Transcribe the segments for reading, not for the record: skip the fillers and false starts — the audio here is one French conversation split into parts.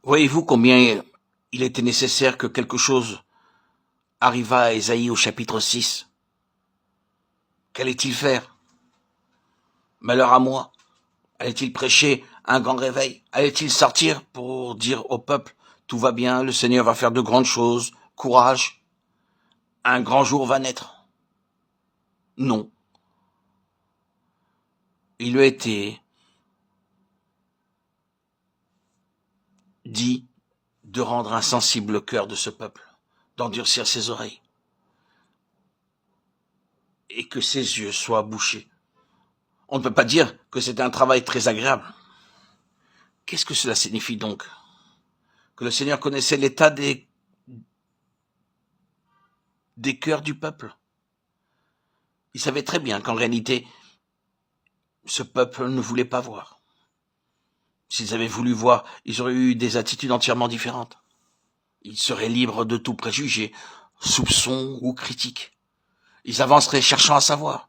Voyez-vous combien il était nécessaire que quelque chose arrivât à Ésaïe au chapitre 6? Qu'allait-il faire? Malheur à moi. Allait-il prêcher un grand réveil? Allait-il sortir pour dire au peuple, tout va bien, le Seigneur va faire de grandes choses, courage, un grand jour va naître? Non. Il lui a été dit de rendre insensible le cœur de ce peuple, d'endurcir ses oreilles, et que ses yeux soient bouchés. On ne peut pas dire que c'est un travail très agréable. Qu'est-ce que cela signifie donc? Que le Seigneur connaissait l'état des cœurs du peuple. Il savait très bien qu'en réalité, ce peuple ne voulait pas voir. S'ils avaient voulu voir, ils auraient eu des attitudes entièrement différentes. Ils seraient libres de tout préjugé, soupçon ou critique. Ils avanceraient cherchant à savoir.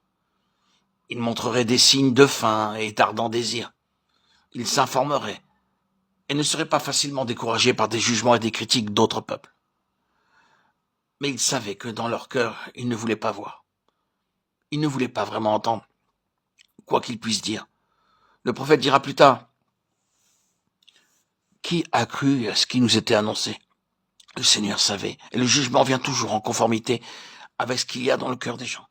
Ils montreraient des signes de faim et d'ardent désir. Ils s'informeraient et ne seraient pas facilement découragés par des jugements et des critiques d'autres peuples. Mais ils savaient que dans leur cœur, ils ne voulaient pas voir. Ils ne voulaient pas vraiment entendre, quoi qu'ils puissent dire. Le prophète dira plus tard, qui a cru à ce qui nous était annoncé? Le Seigneur savait, et le jugement vient toujours en conformité avec ce qu'il y a dans le cœur des gens.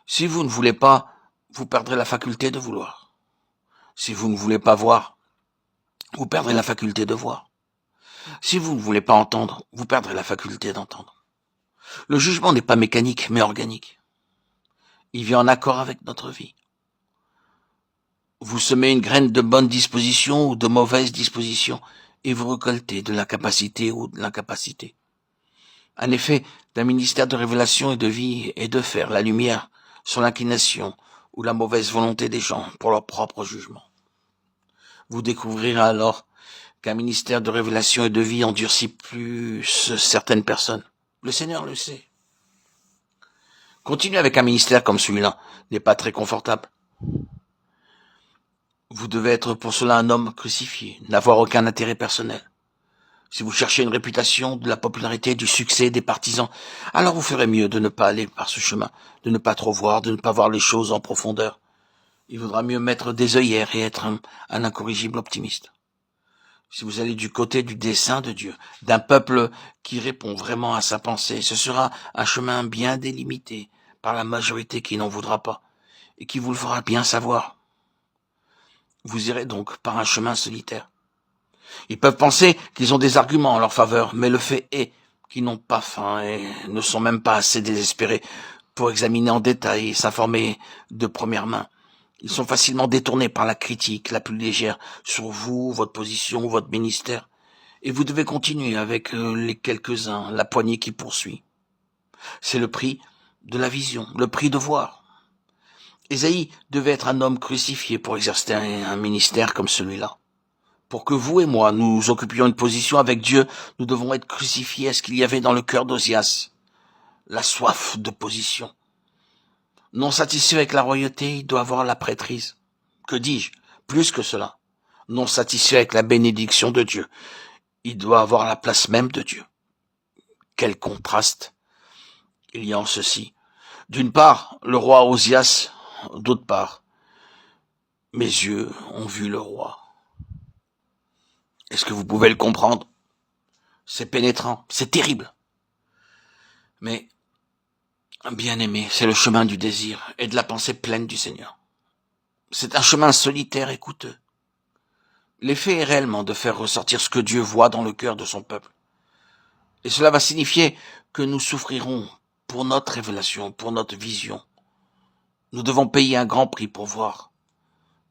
Si vous ne voulez pas, vous perdrez la faculté de vouloir. Si vous ne voulez pas voir, vous perdrez la faculté de voir. Si vous ne voulez pas entendre, vous perdrez la faculté d'entendre. Le jugement n'est pas mécanique, mais organique. Il vient en accord avec notre vie. Vous semez une graine de bonne disposition ou de mauvaise disposition, et vous récoltez de la capacité ou de l'incapacité. Un effet d'un ministère de révélation et de vie est de faire la lumière sur l'inclination ou la mauvaise volonté des gens pour leur propre jugement. Vous découvrirez alors qu'un ministère de révélation et de vie endurcit plus certaines personnes. Le Seigneur le sait. Continuer avec un ministère comme celui-là n'est pas très confortable. Vous devez être pour cela un homme crucifié, n'avoir aucun intérêt personnel. Si vous cherchez une réputation, de la popularité, du succès, des partisans, alors vous ferez mieux de ne pas aller par ce chemin, de ne pas trop voir, de ne pas voir les choses en profondeur. Il vaudra mieux mettre des œillères et être un incorrigible optimiste. Si vous allez du côté du dessein de Dieu, d'un peuple qui répond vraiment à sa pensée, ce sera un chemin bien délimité par la majorité qui n'en voudra pas et qui vous le fera bien savoir. Vous irez donc par un chemin solitaire. Ils peuvent penser qu'ils ont des arguments en leur faveur, mais le fait est qu'ils n'ont pas faim et ne sont même pas assez désespérés pour examiner en détail et s'informer de première main. Ils sont facilement détournés par la critique la plus légère sur vous, votre position, votre ministère. Et vous devez continuer avec les quelques-uns, la poignée qui poursuit. C'est le prix de la vision, le prix de voir. Ésaïe devait être un homme crucifié pour exercer un ministère comme celui-là. Pour que vous et moi, nous occupions une position avec Dieu, nous devons être crucifiés à ce qu'il y avait dans le cœur d'Ozias, la soif de position. Non satisfait avec la royauté, il doit avoir la prêtrise. Que dis-je? Plus que cela. Non satisfait avec la bénédiction de Dieu, il doit avoir la place même de Dieu. Quel contraste il y a en ceci. D'une part, le roi Ozias, d'autre part, mes yeux ont vu le roi. Est-ce que vous pouvez le comprendre? C'est pénétrant, c'est terrible. Mais, bien aimé, c'est le chemin du désir et de la pensée pleine du Seigneur. C'est un chemin solitaire et coûteux. L'effet est réellement de faire ressortir ce que Dieu voit dans le cœur de son peuple. Et cela va signifier que nous souffrirons pour notre révélation, pour notre vision. Nous devons payer un grand prix pour voir.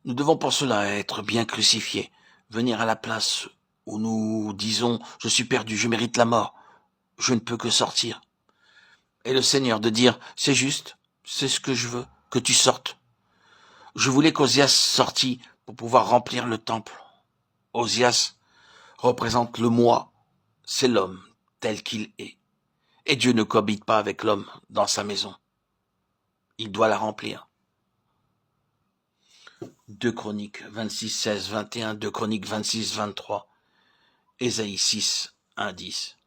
Nous devons pour cela être bien crucifiés, venir à la place où nous disons « je suis perdu, je mérite la mort, je ne peux que sortir ». Et le Seigneur de dire « c'est juste, c'est ce que je veux, que tu sortes ». Je voulais qu'Ozias sortît pour pouvoir remplir le temple. Ozias représente le moi, c'est l'homme tel qu'il est. Et Dieu ne cohabite pas avec l'homme dans sa maison. Il doit la remplir. 2 Chroniques 26, 16, 21, 2 Chroniques 26, 23 Ésaïe 6, 1, 10.